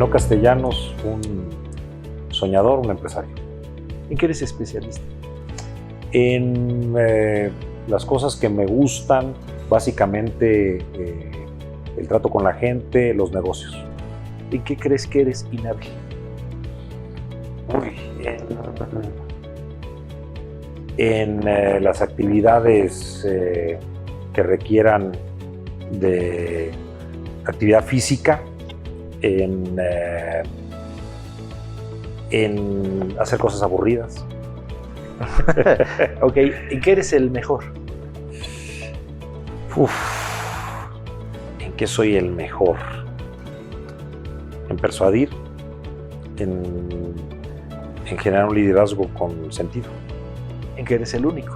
Enoc Castellanos, un soñador, un empresario. ¿En qué eres especialista? En las cosas que me gustan, básicamente el trato con la gente, los negocios. ¿En qué crees que eres inhábil? En las actividades que requieran de actividad física, en hacer cosas aburridas. Ok, ¿en qué eres el mejor? ¿En qué soy el mejor? En persuadir, en generar un liderazgo con sentido. ¿En qué eres el único?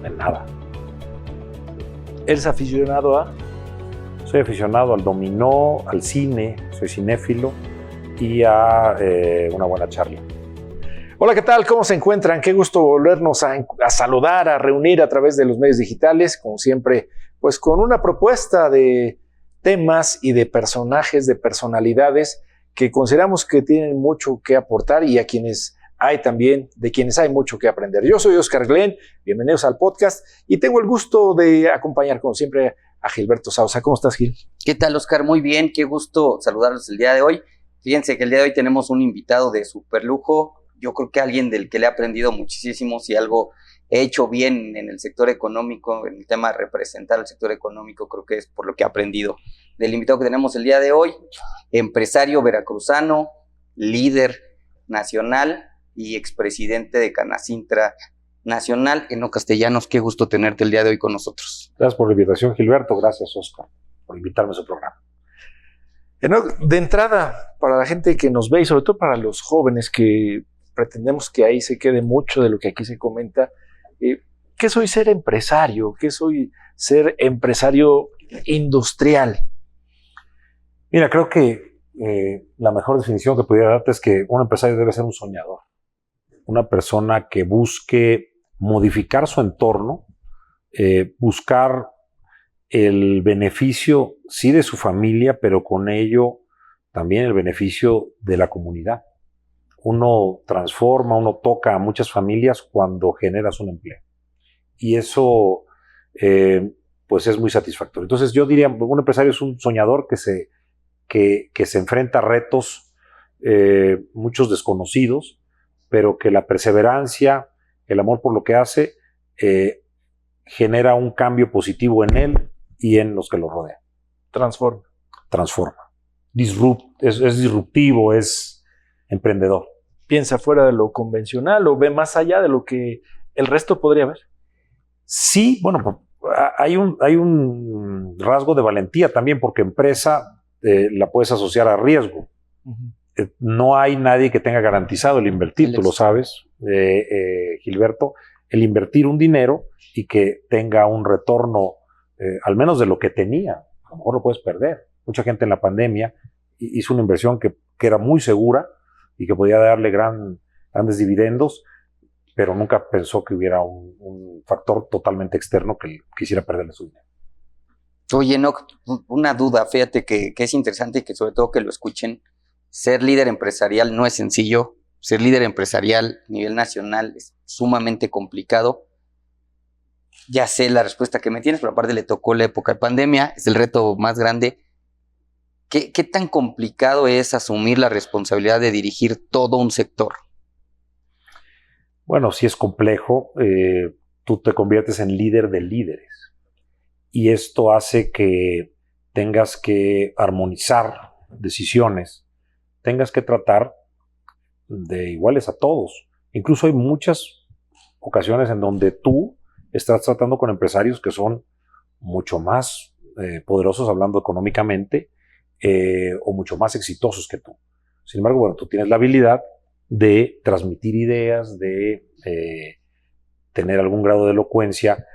En nada. ¿Eres aficionado a? Soy aficionado al dominó, al cine, soy cinéfilo y a una buena charla. Hola, ¿qué tal? ¿Cómo se encuentran? Qué gusto volvernos a saludar, a reunir a través de los medios digitales, como siempre, pues con una propuesta de temas y de personajes, de personalidades que consideramos que tienen mucho que aportar y a quienes hay también, de quienes hay mucho que aprender. Yo soy Oscar Glenn, bienvenidos al podcast y tengo el gusto de acompañar, como siempre, a Gilberto Sauza. ¿Cómo estás, Gil? ¿Qué tal, Oscar? Muy bien, qué gusto saludarlos el día de hoy. Fíjense que el día de hoy tenemos un invitado de super lujo. Yo creo que alguien del que le he aprendido muchísimo, si algo he hecho bien en el sector económico, en el tema de representar el sector económico, creo que es por lo que he aprendido del invitado que tenemos el día de hoy, empresario veracruzano, líder nacional y expresidente de Canacintra Nacional. Enoc Castellanos, qué gusto tenerte el día de hoy con nosotros. Gracias por la invitación, Gilberto. Gracias, Oscar, por invitarme a su programa. Enoc, de entrada, para la gente que nos ve y sobre todo para los jóvenes que pretendemos que ahí se quede mucho de lo que aquí se comenta, ¿qué soy ser empresario? ¿Qué soy ser empresario industrial? Mira, creo que la mejor definición que pudiera darte es que un empresario debe ser un soñador. Una persona que busque modificar su entorno, buscar el beneficio, sí, de su familia, pero con ello también el beneficio de la comunidad. Uno transforma, uno toca a muchas familias cuando generas un empleo. Y eso, pues es muy satisfactorio. Entonces yo diría, un empresario es un soñador que se enfrenta a retos, muchos desconocidos, pero que la perseverancia, el amor por lo que hace, genera un cambio positivo en él y en los que lo rodean. Transforma. Es disruptivo, es emprendedor. ¿Piensa fuera de lo convencional o ve más allá de lo que el resto podría ver? Sí, bueno, hay un rasgo de valentía también, porque empresa la puedes asociar a riesgo. Uh-huh. No hay nadie que tenga garantizado el invertir, tú lo sabes, Gilberto, el invertir un dinero y que tenga un retorno, al menos de lo que tenía. A lo mejor lo puedes perder. Mucha gente en la pandemia hizo una inversión que era muy segura y que podía darle grandes dividendos, pero nunca pensó que hubiera un factor totalmente externo que quisiera perderle su dinero. Oye, Enoc, una duda, fíjate que es interesante y que sobre todo que lo escuchen. Ser líder empresarial no es sencillo. Ser líder empresarial a nivel nacional es sumamente complicado. Ya sé la respuesta que me tienes, pero aparte le tocó la época de pandemia, es el reto más grande. ¿Qué tan complicado es asumir la responsabilidad de dirigir todo un sector? Bueno, sí es complejo. Tú te conviertes en líder de líderes. Y esto hace que tengas que armonizar decisiones, tengas que tratar de iguales a todos. Incluso hay muchas ocasiones en donde tú estás tratando con empresarios que son mucho más poderosos hablando económicamente, o mucho más exitosos que tú. Sin embargo, bueno, tú tienes la habilidad de transmitir ideas, de tener algún grado de elocuencia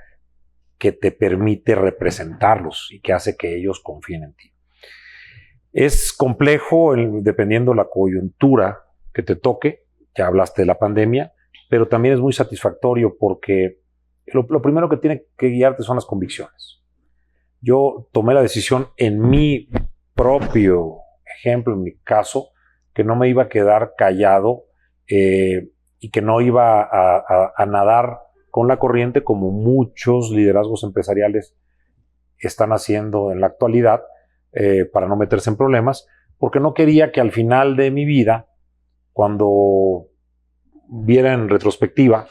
que te permite representarlos y que hace que ellos confíen en ti. Es complejo dependiendo la coyuntura que te toque. Ya hablaste de la pandemia, pero también es muy satisfactorio porque lo primero que tiene que guiarte son las convicciones. Yo tomé la decisión en mi propio ejemplo, en mi caso, que no me iba a quedar callado y que no iba a nadar con la corriente como muchos liderazgos empresariales están haciendo en la actualidad para no meterse en problemas, porque no quería que al final de mi vida, cuando viera en retrospectiva,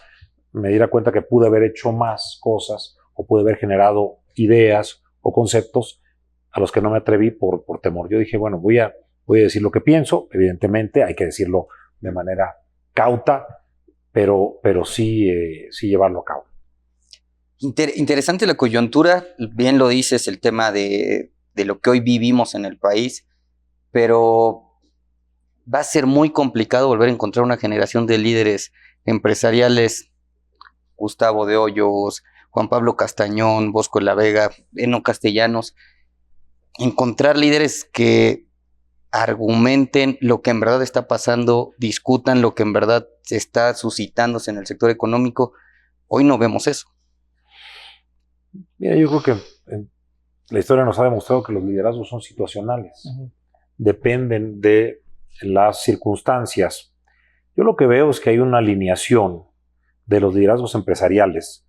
me diera cuenta que pude haber hecho más cosas o pude haber generado ideas o conceptos a los que no me atreví por temor. Yo dije, bueno, voy a decir lo que pienso, evidentemente hay que decirlo de manera cauta, pero sí llevarlo a cabo. Interesante la coyuntura, bien lo dices, el tema de lo que hoy vivimos en el país, pero va a ser muy complicado volver a encontrar una generación de líderes empresariales, Gustavo de Hoyos, Juan Pablo Castañón, Bosco de la Vega, Eno Castellanos, encontrar líderes que argumenten lo que en verdad está pasando, discutan lo que en verdad se está suscitándose en el sector económico. Hoy no vemos eso. Mira, yo creo que la historia nos ha demostrado que los liderazgos son situacionales. Dependen de las circunstancias. Yo lo que veo es que hay una alineación de los liderazgos empresariales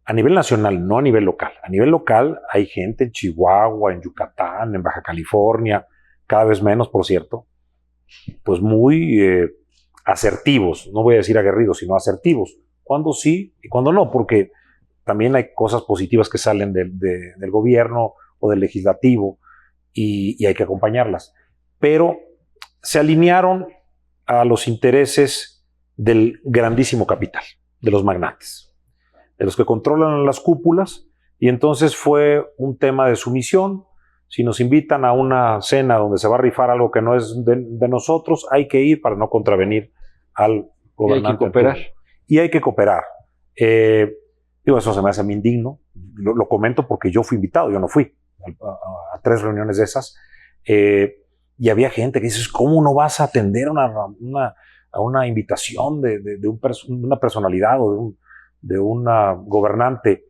a nivel nacional, no a nivel local. A nivel local hay gente en Chihuahua, en Yucatán, en Baja California, cada vez menos, por cierto, pues muy asertivos, no voy a decir aguerridos, sino asertivos, cuando sí y cuando no, porque también hay cosas positivas que salen del gobierno o del legislativo y hay que acompañarlas. Pero se alinearon a los intereses del grandísimo capital, de los magnates, de los que controlan las cúpulas, y entonces fue un tema de sumisión. Si nos invitan a una cena donde se va a rifar algo que no es de nosotros, hay que ir para no contravenir al gobernante. Y hay que cooperar. Digo, eso se me hace a mí indigno. Lo comento porque yo fui invitado, yo no fui a 3 reuniones de esas. Y había gente que dice, ¿cómo no vas a atender a una invitación de una personalidad o de una gobernante?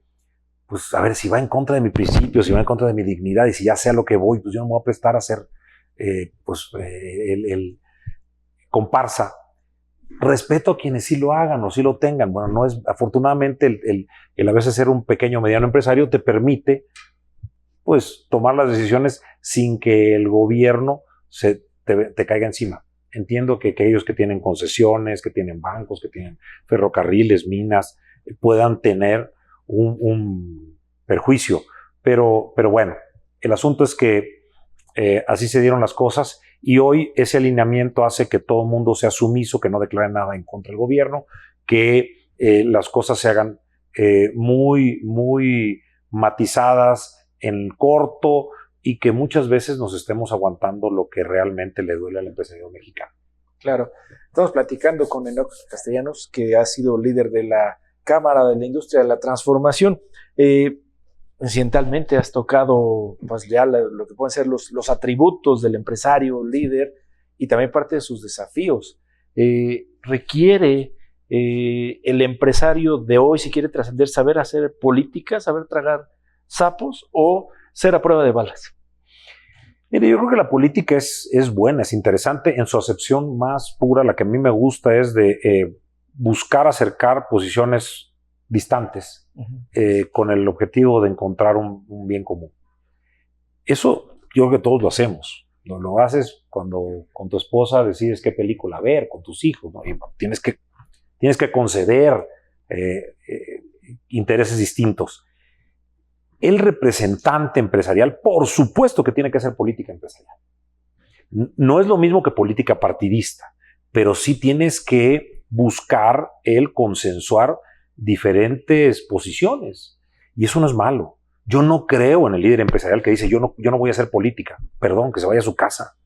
Pues a ver, si va en contra de mi principio, si va en contra de mi dignidad, y si ya sé a lo que voy, pues yo no me voy a prestar a ser el comparsa. Respeto a quienes sí lo hagan o sí lo tengan. Bueno, no es, afortunadamente el a veces ser un pequeño o mediano empresario te permite pues tomar las decisiones sin que el gobierno te caiga encima. Entiendo que aquellos que tienen concesiones, que tienen bancos, que tienen ferrocarriles, minas, puedan tener un perjuicio, pero bueno, el asunto es que así se dieron las cosas, y hoy ese alineamiento hace que todo el mundo sea sumiso, que no declare nada en contra del gobierno, que las cosas se hagan muy, muy matizadas en corto, y que muchas veces nos estemos aguantando lo que realmente le duele al empresario mexicano. Claro, estamos platicando con Enoc Castellanos, que ha sido líder de la Cámara de la Industria de la Transformación. Incidentalmente has tocado pues, ya lo que pueden ser los atributos del empresario líder y también parte de sus desafíos. Requiere el empresario de hoy, si quiere trascender, saber hacer política, saber tragar sapos o ser a prueba de balas. Mire, yo creo que la política es buena, es interesante en su acepción más pura. La que a mí me gusta es de buscar acercar posiciones distantes con el objetivo de encontrar un bien común. Eso yo creo que todos lo hacemos. Lo haces cuando con tu esposa decides qué película ver, con tus hijos, ¿no? Y tienes que conceder intereses distintos. El representante empresarial, por supuesto que tiene que hacer política empresarial. No es lo mismo que política partidista, pero sí tienes que buscar el consensuar diferentes posiciones. Y eso no es malo. Yo no creo en el líder empresarial que dice, yo no voy a hacer política. Perdón, que se vaya a su casa.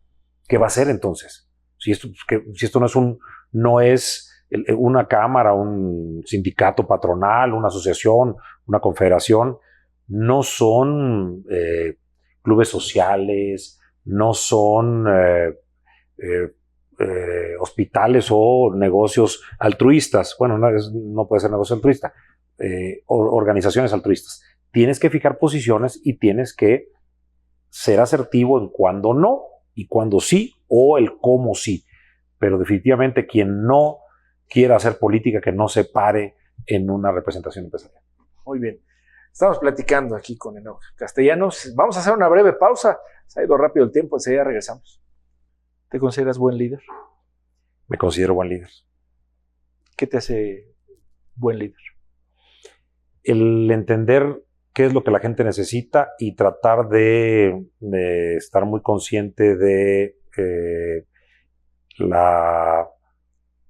¿Qué va a hacer entonces? Si esto no es una cámara, un sindicato patronal, una asociación, una confederación, no son clubes sociales, no son hospitales o negocios altruistas. Bueno, no puede ser negocio altruista, organizaciones altruistas. Tienes que fijar posiciones y tienes que ser asertivo en cuando no, y cuándo sí, o el cómo sí. Pero definitivamente quien no quiera hacer política, que no se pare en una representación empresarial. Muy bien. Estamos platicando aquí con Enoc Castellanos. Vamos a hacer una breve pausa. Se ha ido rápido el tiempo, enseguida regresamos. ¿Te consideras buen líder? Me considero buen líder. ¿Qué te hace buen líder? El entender qué es lo que la gente necesita y tratar de estar muy consciente de la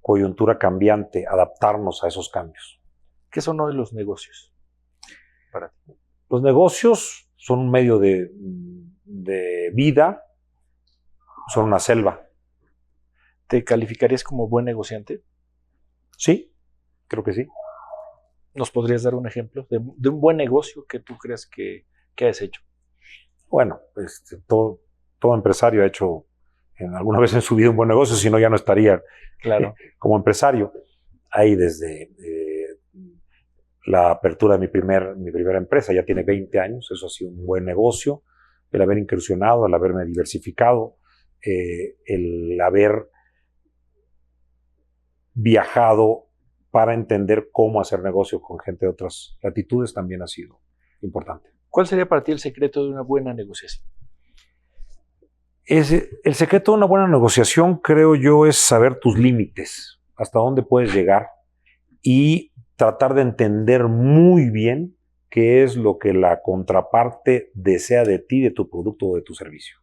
coyuntura cambiante, adaptarnos a esos cambios. ¿Qué son hoy los negocios para ti? Los negocios son un medio de vida, son una selva. ¿Te calificarías como buen negociante? Sí, creo que sí. ¿Nos podrías dar un ejemplo de un buen negocio que tú creas que has hecho? Bueno, todo empresario ha hecho alguna vez en su vida un buen negocio, si no ya no estaría Claro. como empresario. Ahí desde la apertura de mi primera empresa, ya tiene 20 años, eso ha sido un buen negocio, el haber incursionado, el haberme diversificado, el haber viajado para entender cómo hacer negocio con gente de otras latitudes también ha sido importante. ¿Cuál sería para ti el secreto de una buena negociación? El secreto de una buena negociación, creo yo, es saber tus límites, hasta dónde puedes llegar y tratar de entender muy bien qué es lo que la contraparte desea de ti, de tu producto o de tu servicio.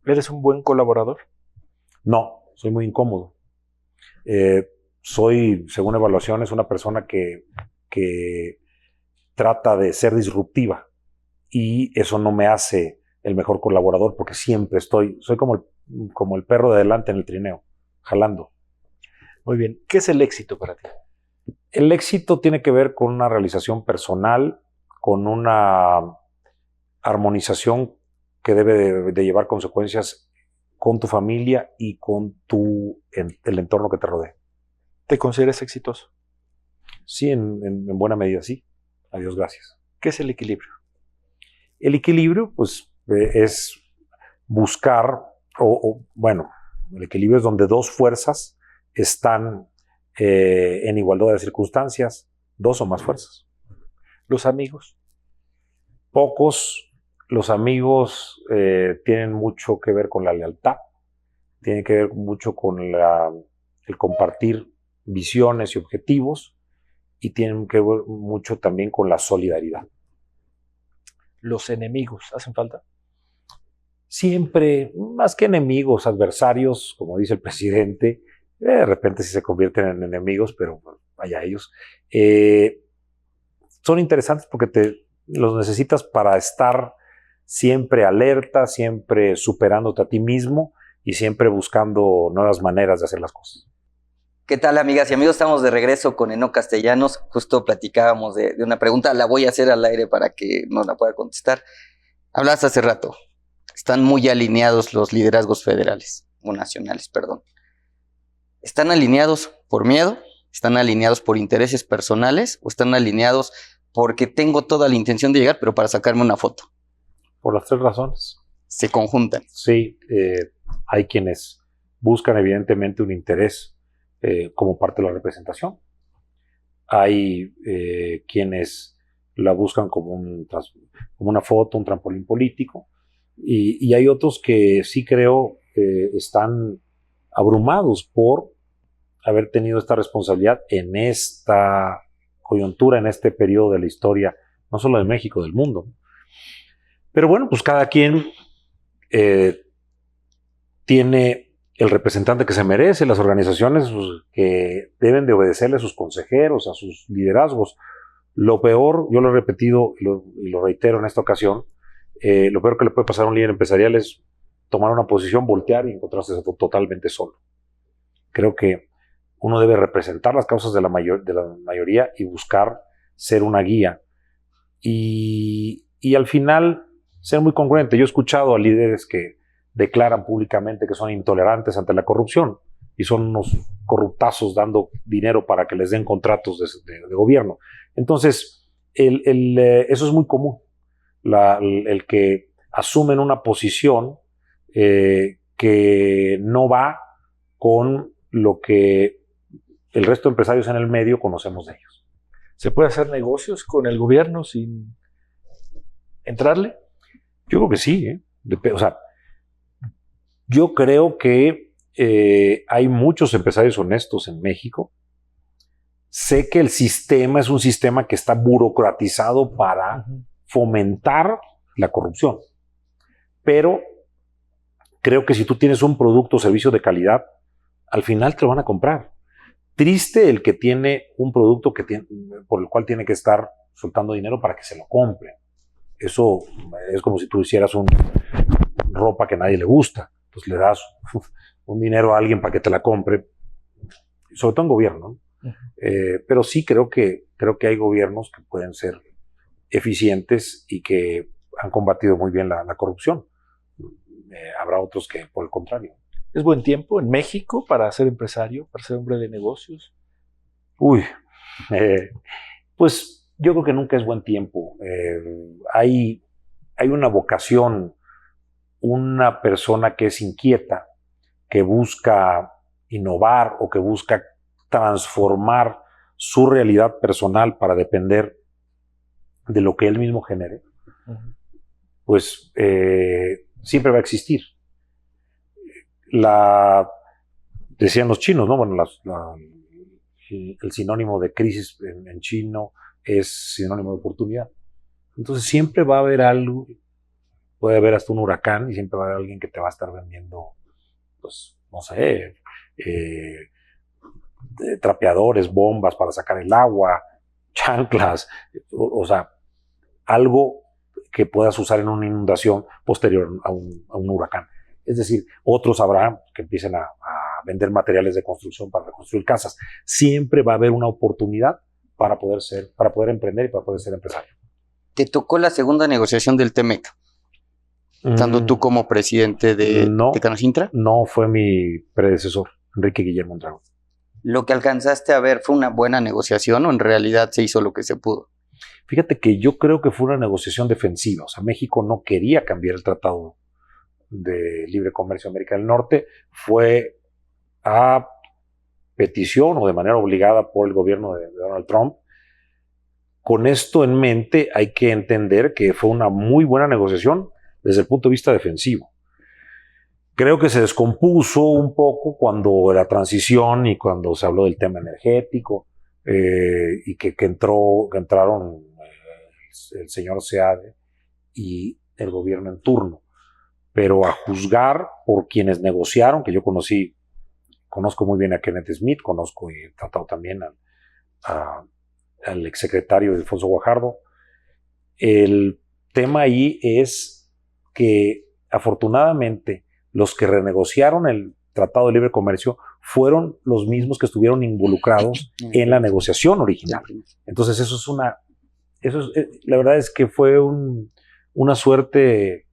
¿Eres un buen colaborador? No, soy muy incómodo. Soy, según evaluaciones, una persona que trata de ser disruptiva y eso no me hace el mejor colaborador porque siempre soy como el perro de adelante en el trineo, jalando. Muy bien. ¿Qué es el éxito para ti? El éxito tiene que ver con una realización personal, con una armonización que debe de llevar consecuencias con tu familia y con el entorno que te rodea. ¿Te consideras exitoso? Sí, en buena medida sí. A Dios gracias. ¿Qué es el equilibrio? El equilibrio, pues, es buscar, bueno, el equilibrio es donde dos fuerzas están en igualdad de circunstancias, dos o más fuerzas. ¿Los amigos? Pocos. Los amigos tienen mucho que ver con la lealtad, tienen que ver mucho con el compartir visiones y objetivos y tienen que ver mucho también con la solidaridad. ¿Los enemigos hacen falta? Siempre, más que enemigos, adversarios, como dice el presidente, de repente sí se convierten en enemigos, pero vaya ellos. Son interesantes porque los necesitas para estar siempre alerta, siempre superándote a ti mismo y siempre buscando nuevas maneras de hacer las cosas. ¿Qué tal, amigas y amigos? Estamos de regreso con Enoc Castellanos. Justo platicábamos de una pregunta, la voy a hacer al aire para que nos la pueda contestar. Hablaste hace rato, están muy alineados los liderazgos federales, o nacionales, perdón. ¿Están alineados por miedo? ¿Están alineados por intereses personales? ¿O están alineados porque tengo toda la intención de llegar, pero para sacarme una foto? Por las tres razones. Se conjuntan. Sí, hay quienes buscan evidentemente un interés como parte de la representación. Hay quienes la buscan como una foto, un trampolín político. Y hay otros que sí creo están abrumados por haber tenido esta responsabilidad en esta coyuntura, en este periodo de la historia, no solo de México, del mundo. Pero bueno, pues cada quien tiene el representante que se merece, las organizaciones pues, que deben de obedecerle a sus consejeros, a sus liderazgos. Lo peor, yo lo he repetido y lo reitero en esta ocasión, lo peor que le puede pasar a un líder empresarial es tomar una posición, voltear y encontrarse totalmente solo. Creo que uno debe representar las causas de la mayoría y buscar ser una guía. Y al final ser muy congruente. Yo he escuchado a líderes que declaran públicamente que son intolerantes ante la corrupción y son unos corruptazos dando dinero para que les den contratos de gobierno. Entonces, eso es muy común. El que asumen una posición que que no va con lo que el resto de empresarios en el medio conocemos de ellos. ¿Se puede hacer negocios con el gobierno sin entrarle? Yo creo que sí, ¿eh? O sea, yo creo que hay muchos empresarios honestos en México. Sé que el sistema es un sistema que está burocratizado para fomentar la corrupción. Pero creo que si tú tienes un producto o servicio de calidad, al final te lo van a comprar. Triste el que tiene un producto por el cual tiene que estar soltando dinero para que se lo compre. Eso es como si tú hicieras ropa que a nadie le gusta. Entonces le das un dinero a alguien para que te la compre, sobre todo en gobierno, ¿no? Pero sí creo que hay gobiernos que pueden ser eficientes y que han combatido muy bien la corrupción. Habrá otros que, por el contrario. ¿Es buen tiempo en México para ser empresario, para ser hombre de negocios? Pues yo creo que nunca es buen tiempo. Hay una vocación, una persona que es inquieta, que busca innovar o que busca transformar su realidad personal para depender de lo que él mismo genere, pues siempre va a existir. Decían los chinos, ¿no? Bueno, el sinónimo de crisis en chino es sinónimo de oportunidad. Entonces siempre va a haber algo, puede haber hasta un huracán y siempre va a haber alguien que te va a estar vendiendo, pues, no sé, trapeadores, bombas para sacar el agua, chanclas, o sea, algo que puedas usar en una inundación posterior a un huracán. Es decir, otros habrá que empiecen a vender materiales de construcción para reconstruir casas. Siempre va a haber una oportunidad para poder emprender y para poder ser empresario. ¿Te tocó la segunda negociación del TEMEC? Estando tú como presidente de Canacintra. No, fue mi predecesor, Enrique Guillermo Mondragón. ¿Lo que alcanzaste a ver fue una buena negociación o en realidad se hizo lo que se pudo? Fíjate que yo creo que fue una negociación defensiva. O sea, México no quería cambiar el Tratado de Libre Comercio de América del Norte. Fue a petición o de manera obligada por el gobierno de Donald Trump. Con esto en mente, hay que entender que fue una muy buena negociación desde el punto de vista defensivo. Creo que se descompuso un poco cuando la transición y cuando se habló del tema energético y que entraron el señor Seade y el gobierno en turno. Pero a juzgar por quienes negociaron, que yo conozco muy bien a Kenneth Smith, conozco y he tratado también al exsecretario Alfonso Guajardo, el tema ahí es que afortunadamente los que renegociaron el Tratado de Libre Comercio fueron los mismos que estuvieron involucrados en la negociación original. Entonces la verdad es que fue una suerte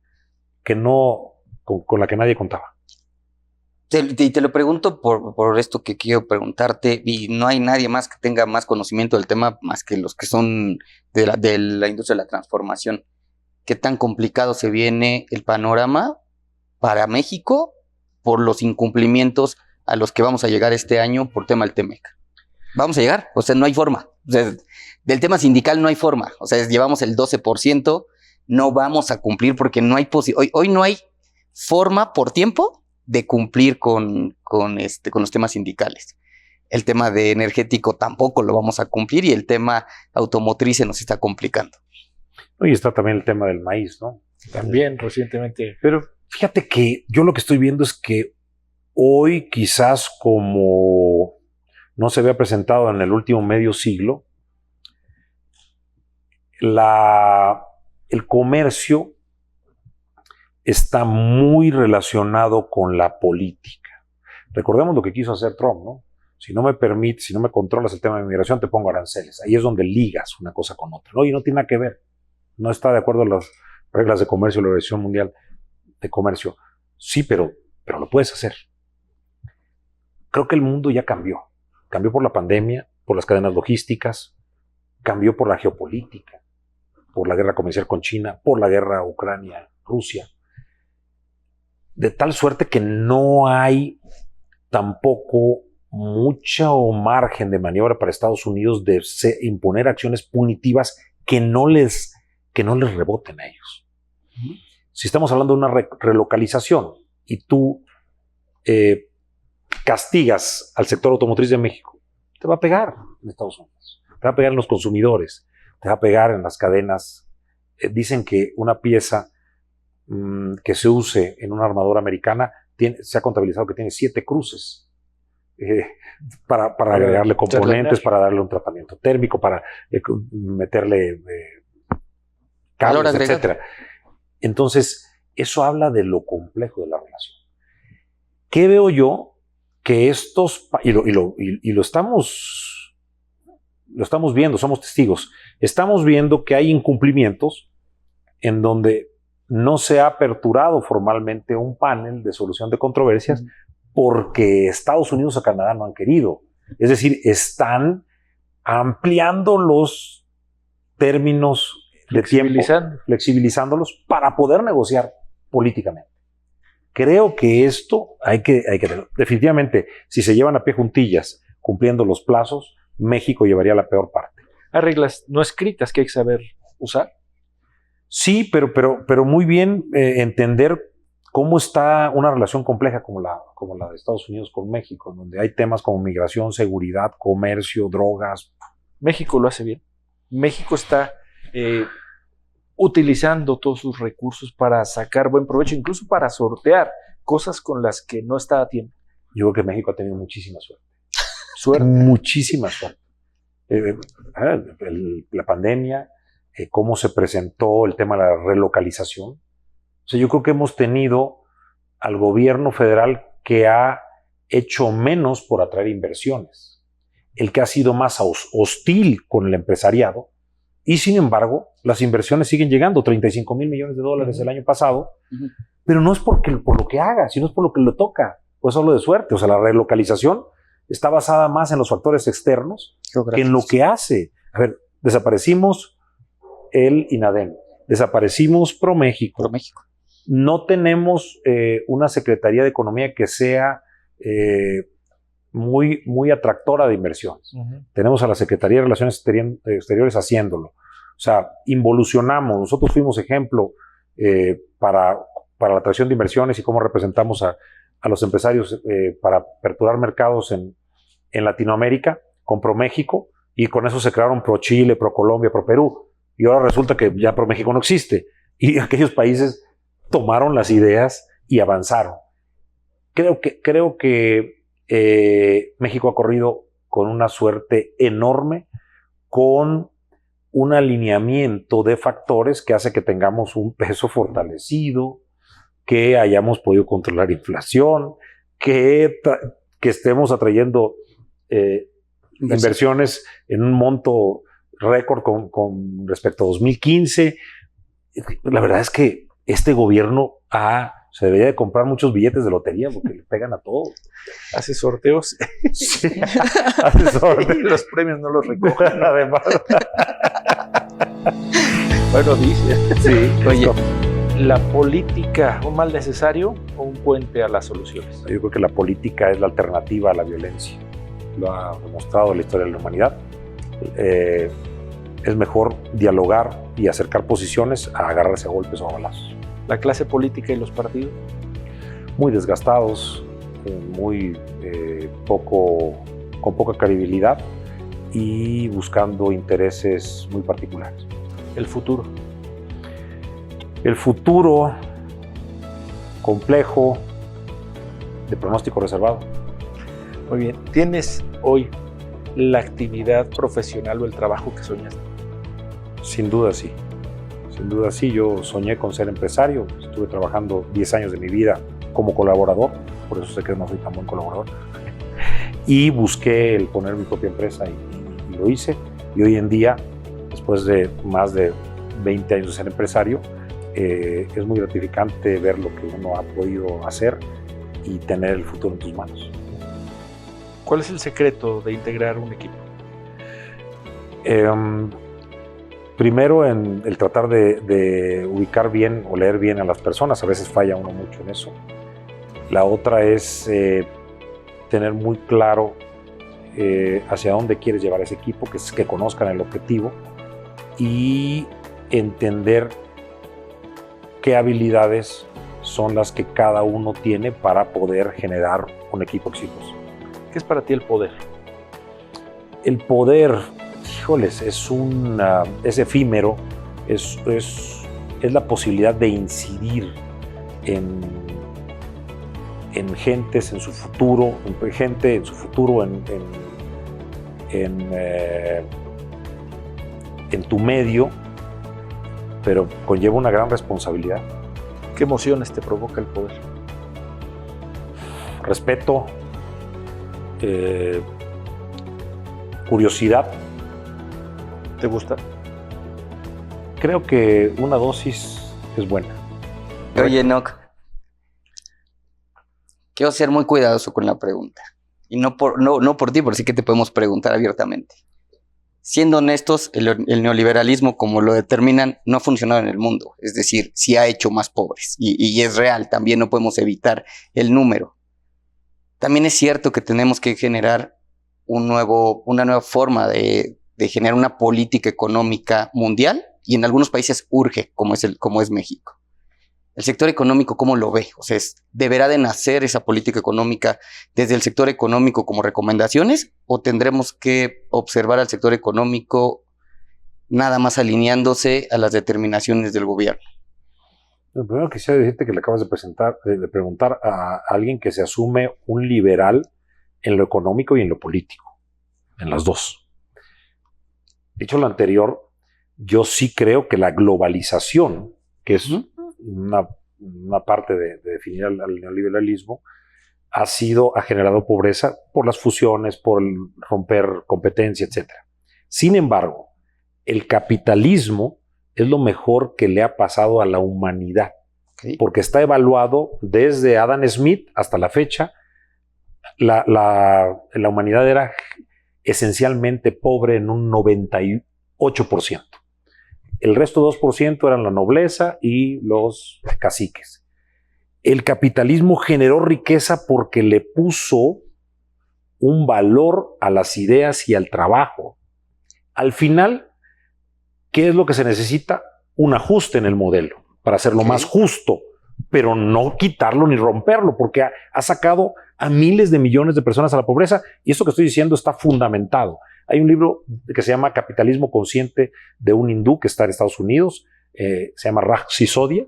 con la que nadie contaba. Te lo pregunto por esto que quiero preguntarte, y no hay nadie más que tenga más conocimiento del tema más que los que son de la industria de la transformación. ¿Qué tan complicado se viene el panorama para México por los incumplimientos a los que vamos a llegar este año por tema del TEMEC? Vamos a llegar, o sea, no hay forma. O sea, del tema sindical no hay forma. O sea, llevamos el 12%, no vamos a cumplir porque no hay hoy no hay forma por tiempo de cumplir con los temas sindicales. El tema de energético tampoco lo vamos a cumplir y el tema automotriz se nos está complicando. Y está también el tema del maíz, ¿no? También recientemente. Pero fíjate que yo lo que estoy viendo es que hoy quizás como no se había presentado en el último medio siglo, el comercio está muy relacionado con la política. Recordemos lo que quiso hacer Trump, ¿no? Si no me controlas el tema de inmigración, te pongo aranceles. Ahí es donde ligas una cosa con otra, ¿no? Y no tiene nada que ver. No está de acuerdo a las reglas de comercio de la Organización Mundial de Comercio. Sí, pero lo puedes hacer. Creo que el mundo ya cambió. Cambió por la pandemia, por las cadenas logísticas, cambió por la geopolítica, por la guerra comercial con China, por la guerra Ucrania-Rusia. de tal suerte que no hay tampoco mucho margen de maniobra para Estados Unidos de imponer acciones punitivas que no les reboten a ellos. Si estamos hablando de una relocalización y tú castigas al sector automotriz de México, te va a pegar en Estados Unidos, te va a pegar en los consumidores, te va a pegar en las cadenas. Dicen que una pieza que se use en una armadura americana se ha contabilizado que tiene 7 cruces para agregarle componentes, para darle un tratamiento térmico, para meterle cables, etc. Entonces, eso habla de lo complejo de la relación. ¿Qué veo yo? Que estos, y lo estamos viendo, somos testigos, estamos viendo que hay incumplimientos en donde no se ha aperturado formalmente un panel de solución de controversias porque Estados Unidos o Canadá no han querido. Es decir, están ampliando los términos de tiempo, flexibilizándolos para poder negociar políticamente. Creo que esto hay que definitivamente, si se llevan a pie juntillas cumpliendo los plazos, México llevaría la peor parte. Hay reglas no escritas que hay que saber usar. Sí, pero muy bien entender cómo está una relación compleja como la de Estados Unidos con México, donde hay temas como migración, seguridad, comercio, drogas. México lo hace bien. México está utilizando todos sus recursos para sacar buen provecho, incluso para sortear cosas con las que no está a tiempo. Yo creo que México ha tenido muchísima suerte. Muchísima suerte. La pandemia, cómo se presentó el tema de la relocalización. O sea, yo creo que hemos tenido al gobierno federal que ha hecho menos por atraer inversiones, el que ha sido más hostil con el empresariado, y sin embargo, las inversiones siguen llegando, $35,000 millones el año pasado, pero no es por lo que haga, sino es por lo que le toca. Pues hablo de suerte. O sea, la relocalización está basada más en los factores externos que en lo que hace. A ver, desaparecimos el INADEM, desaparecimos ProMéxico. No tenemos una Secretaría de Economía que sea muy atractora de inversiones. Tenemos a la Secretaría de Relaciones Exteriores haciéndolo. O sea, involucionamos. Nosotros fuimos ejemplo para la atracción de inversiones y cómo representamos a los empresarios para aperturar mercados en Latinoamérica con ProMéxico, y con eso se crearon ProChile, ProColombia, ProPerú. Y ahora resulta que ya ProMéxico no existe. Y aquellos países tomaron las ideas y avanzaron. Creo que México ha corrido con una suerte enorme, con un alineamiento de factores que hace que tengamos un peso fortalecido, que hayamos podido controlar inflación, que estemos atrayendo inversiones en un monto récord con respecto a 2015. La verdad es que este gobierno se debería de comprar muchos billetes de lotería porque le pegan a todo. Hace sorteos. Sí, hace sorteos. Y los premios no los recogen. Además. Bueno, dice. Sí. Oye, ¿la política un mal necesario o un puente a las soluciones? Yo creo que la política es la alternativa a la violencia. Lo ha demostrado la historia de la humanidad. Es mejor dialogar y acercar posiciones a agarrarse a golpes o a balazos. ¿La clase política y los partidos? Muy desgastados, con poca credibilidad y buscando intereses muy particulares. ¿El futuro? El futuro complejo, de pronóstico reservado. Muy bien. ¿Tienes hoy la actividad profesional o el trabajo que soñaste? Sin duda sí. Sin duda sí. Yo soñé con ser empresario. Estuve trabajando 10 años de mi vida como colaborador. Por eso sé que no soy tan buen colaborador. Y busqué el poner mi propia empresa y lo hice. Y hoy en día, después de más de 20 años de ser empresario, es muy gratificante ver lo que uno ha podido hacer y tener el futuro en tus manos. ¿Cuál es el secreto de integrar un equipo? Primero, en el tratar de ubicar bien o leer bien a las personas. A veces falla uno mucho en eso. La otra es tener muy claro hacia dónde quieres llevar ese equipo, que conozcan el objetivo y entender qué habilidades son las que cada uno tiene para poder generar un equipo exitoso. ¿Qué es para ti el poder? El poder, híjoles, es efímero, es la posibilidad de incidir en gentes, en su futuro, en tu medio, pero conlleva una gran responsabilidad. ¿Qué emociones te provoca el poder? Respeto, curiosidad. ¿Te gusta? Creo que una dosis es buena. Oye, Enoch, quiero ser muy cuidadoso con la pregunta. Y no por ti, por sí que te podemos preguntar abiertamente. Siendo honestos, el neoliberalismo, como lo determinan, no ha funcionado en el mundo. Es decir, sí ha hecho más pobres. Y es real, también no podemos evitar el número. También es cierto que tenemos que generar una nueva forma de generar una política económica mundial, y en algunos países urge, como es México. El sector económico, ¿cómo lo ve? O sea, ¿deberá de nacer esa política económica desde el sector económico como recomendaciones, o tendremos que observar al sector económico nada más alineándose a las determinaciones del gobierno? Lo primero quisiera decirte que le acabas de preguntar a alguien que se asume un liberal en lo económico y en lo político, en las dos. Dicho lo anterior, yo sí creo que la globalización, que es una parte de definir al neoliberalismo, ha generado pobreza por las fusiones, por el romper competencia, etc. Sin embargo, el capitalismo es lo mejor que le ha pasado a la humanidad, porque está evaluado desde Adam Smith hasta la fecha. La humanidad era esencialmente pobre en un 98%. El resto 2% eran la nobleza y los caciques. El capitalismo generó riqueza porque le puso un valor a las ideas y al trabajo. Al final, ¿qué es lo que se necesita? Un ajuste en el modelo para hacerlo más justo, pero no quitarlo ni romperlo, porque ha sacado a miles de millones de personas a la pobreza, y esto que estoy diciendo está fundamentado. Hay un libro que se llama Capitalismo Consciente, de un hindú que está en Estados Unidos, se llama Raj Sisodia,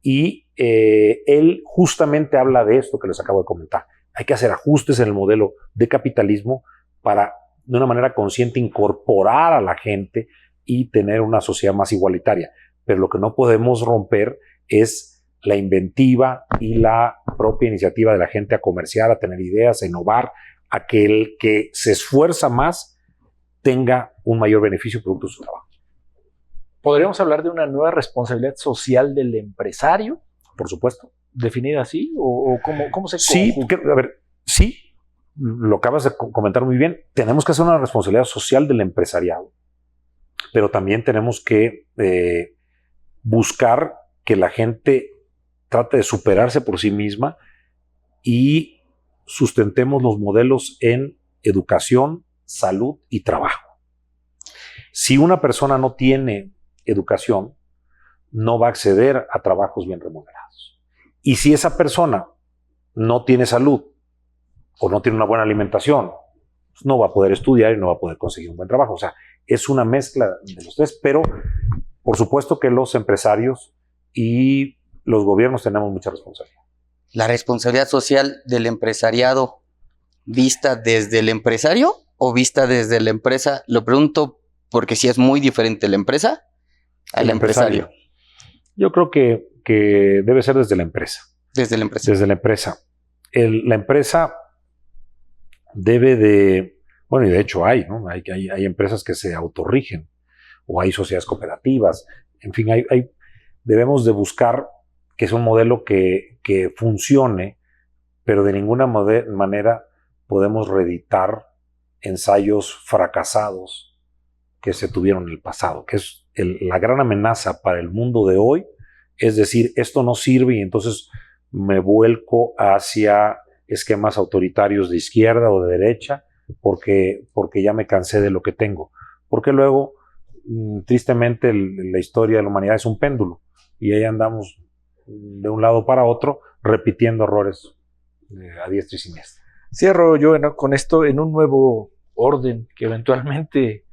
y él justamente habla de esto que les acabo de comentar. Hay que hacer ajustes en el modelo de capitalismo para, de una manera consciente, incorporar a la gente y tener una sociedad más igualitaria. Pero lo que no podemos romper es la inventiva y la propia iniciativa de la gente a comerciar, a tener ideas, a innovar, a que el que se esfuerza más tenga un mayor beneficio producto de su trabajo. ¿Podríamos hablar de una nueva responsabilidad social del empresario? Por supuesto. ¿Definida así? ¿O cómo se Sí, sí, lo acabas de comentar muy bien. Tenemos que hacer una responsabilidad social del empresariado, pero también tenemos que buscar que la gente trate de superarse por sí misma y sustentemos los modelos en educación, salud y trabajo. Si una persona no tiene educación, no va a acceder a trabajos bien remunerados. Y si esa persona no tiene salud o no tiene una buena alimentación, no va a poder estudiar y no va a poder conseguir un buen trabajo. O sea, es una mezcla de los tres, pero por supuesto que los empresarios y los gobiernos tenemos mucha responsabilidad. ¿La responsabilidad social del empresariado vista desde el empresario o vista desde la empresa? Lo pregunto porque sí es muy diferente la empresa al empresario. Yo creo que debe ser desde la empresa. Desde la empresa. Desde la empresa. La empresa debe de... Bueno, y de hecho hay, ¿no? Hay empresas que se autorrigen, o hay sociedades cooperativas. En fin, debemos de buscar que es un modelo que funcione, pero de ninguna manera podemos reeditar ensayos fracasados que se tuvieron en el pasado, que es la gran amenaza para el mundo de hoy. Es decir, esto no sirve y entonces me vuelco hacia esquemas autoritarios de izquierda o de derecha, porque ya me cansé de lo que tengo. Porque luego, tristemente, la historia de la humanidad es un péndulo, y ahí andamos de un lado para otro, repitiendo errores a diestra y siniestra. Cierro yo con esto en un nuevo orden que eventualmente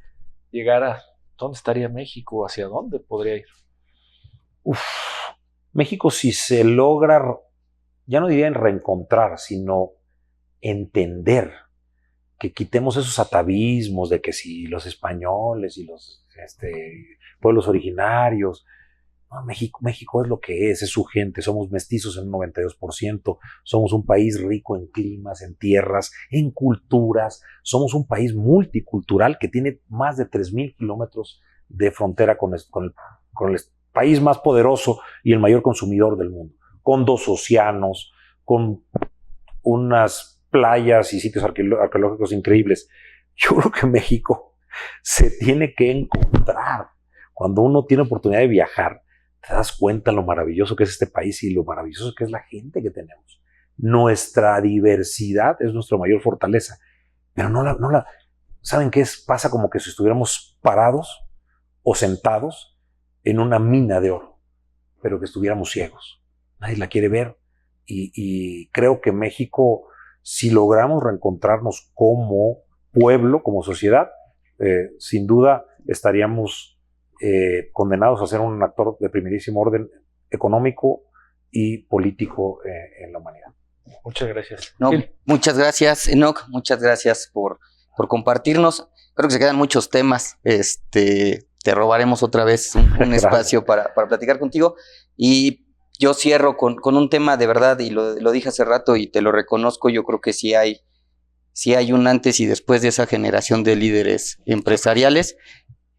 llegara. ¿Dónde estaría México? ¿Hacia dónde podría ir? México, si se logra, ya no diría en reencontrar, sino entender, que quitemos esos atavismos de que si los españoles y los pueblos originarios. No, México es lo que es su gente, somos mestizos en un 92%, somos un país rico en climas, en tierras, en culturas, somos un país multicultural que tiene más de 3,000 kilómetros de frontera con el país más poderoso y el mayor consumidor del mundo, con 2 océanos, con unas playas y sitios arqueológicos increíbles. Yo creo que México se tiene que encontrar. Cuando uno tiene oportunidad de viajar, te das cuenta lo maravilloso que es este país y lo maravilloso que es la gente que tenemos. Nuestra diversidad es nuestra mayor fortaleza, pero ¿saben qué es? Pasa como que si estuviéramos parados o sentados en una mina de oro, pero que estuviéramos ciegos. Nadie la quiere ver, y creo que México, si logramos reencontrarnos como pueblo, como sociedad, sin duda estaríamos condenados a ser un actor de primerísimo orden económico y político en la humanidad. Muchas gracias. No, muchas gracias, Enoch. Muchas gracias por compartirnos. Creo que se quedan muchos temas. Te robaremos otra vez un espacio para platicar contigo. Y yo cierro con un tema de verdad, y lo dije hace rato y te lo reconozco. Yo creo que sí hay un antes y después de esa generación de líderes empresariales.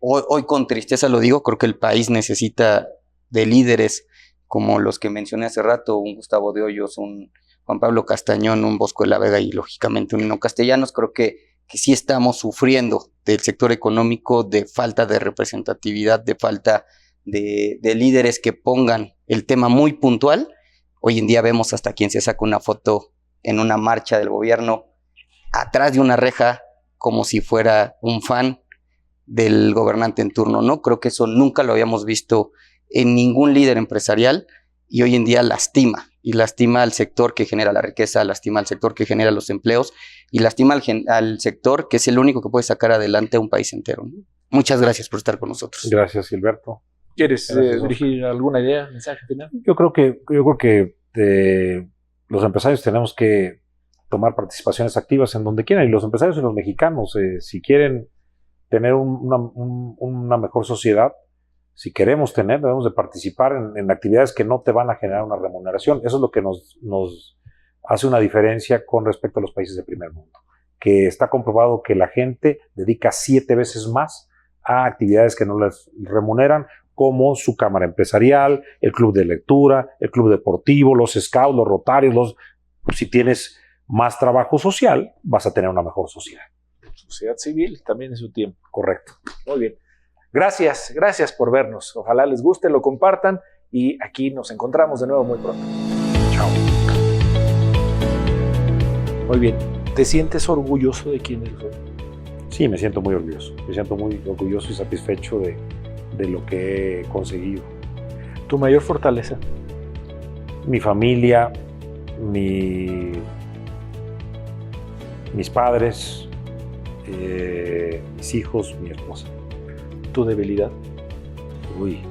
Hoy con tristeza lo digo, creo que el país necesita de líderes como los que mencioné hace rato, un Gustavo de Hoyos, un Juan Pablo Castañón, un Bosco de la Vega y lógicamente un Enoch Castellanos. Creo que sí estamos sufriendo del sector económico, de falta de representatividad, de falta de líderes que pongan el tema muy puntual. Hoy en día vemos hasta quien se saca una foto en una marcha del gobierno atrás de una reja como si fuera un fan del gobernante en turno, ¿no? Creo que eso nunca lo habíamos visto en ningún líder empresarial, y hoy en día lastima al sector que genera la riqueza, lastima al sector que genera los empleos y lastima al sector que es el único que puede sacar adelante a un país entero, ¿no? Muchas gracias por estar con nosotros. Gracias, Gilberto. ¿Quieres dirigir alguna idea, mensaje final? Yo creo que los empresarios tenemos que tomar participaciones activas en donde quieran, y los empresarios y los mexicanos, si quieren tener una mejor sociedad, si queremos debemos de participar en actividades que no te van a generar una remuneración. Eso es lo que nos hace una diferencia con respecto a los países de primer mundo, que está comprobado que la gente dedica 7 veces más a actividades que no les remuneran, como su cámara empresarial, el club de lectura, el club deportivo, los scouts, los rotarios. Si tienes más trabajo social, vas a tener una mejor sociedad. Sociedad civil también en su tiempo. Correcto. Muy bien. Gracias por vernos. Ojalá les guste, lo compartan, y aquí nos encontramos de nuevo muy pronto. Chao. Muy bien. ¿Te sientes orgulloso de quién eres hoy? Sí, me siento muy orgulloso. Me siento muy orgulloso y satisfecho de lo que he conseguido. ¿Tu mayor fortaleza? Mi familia, mis padres, mis hijos, mi esposa. ¿Tu debilidad? Uy,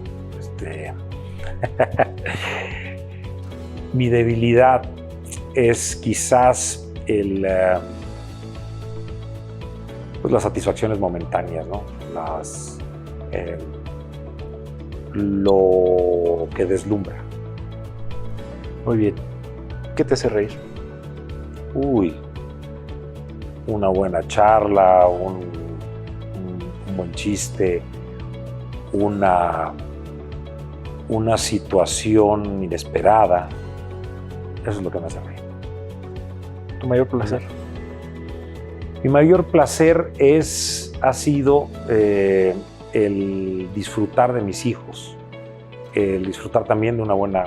mi debilidad es quizás pues las satisfacciones momentáneas, ¿no? Lo que deslumbra. Muy bien. ¿Qué te hace reír? Uy, una buena charla, un buen chiste, una situación inesperada. Eso es lo que me hace reír. ¿Tu mayor placer? Mi mayor placer ha sido el disfrutar de mis hijos, el disfrutar también de una buena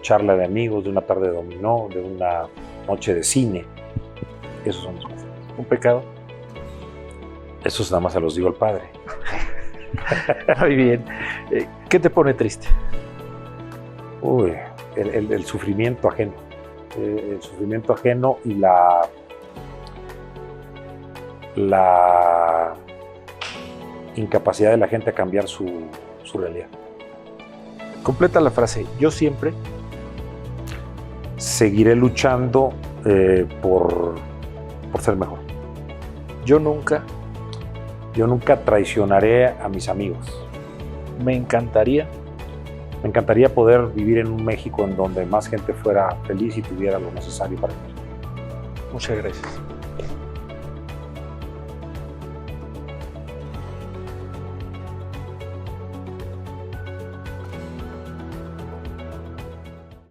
charla de amigos, de una tarde de dominó, de una noche de cine. Esos son los placeres. ¿Un pecado? Esos nada más se los digo al Padre. Muy bien. ¿Qué te pone triste? Uy, el sufrimiento ajeno. El sufrimiento ajeno y la incapacidad de la gente a cambiar su realidad. Completa la frase. Yo siempre. Seguiré luchando por ser mejor. Yo nunca. Yo nunca traicionaré a mis amigos. Me encantaría. Me encantaría poder vivir en un México en donde más gente fuera feliz y tuviera lo necesario para vivir. Muchas gracias.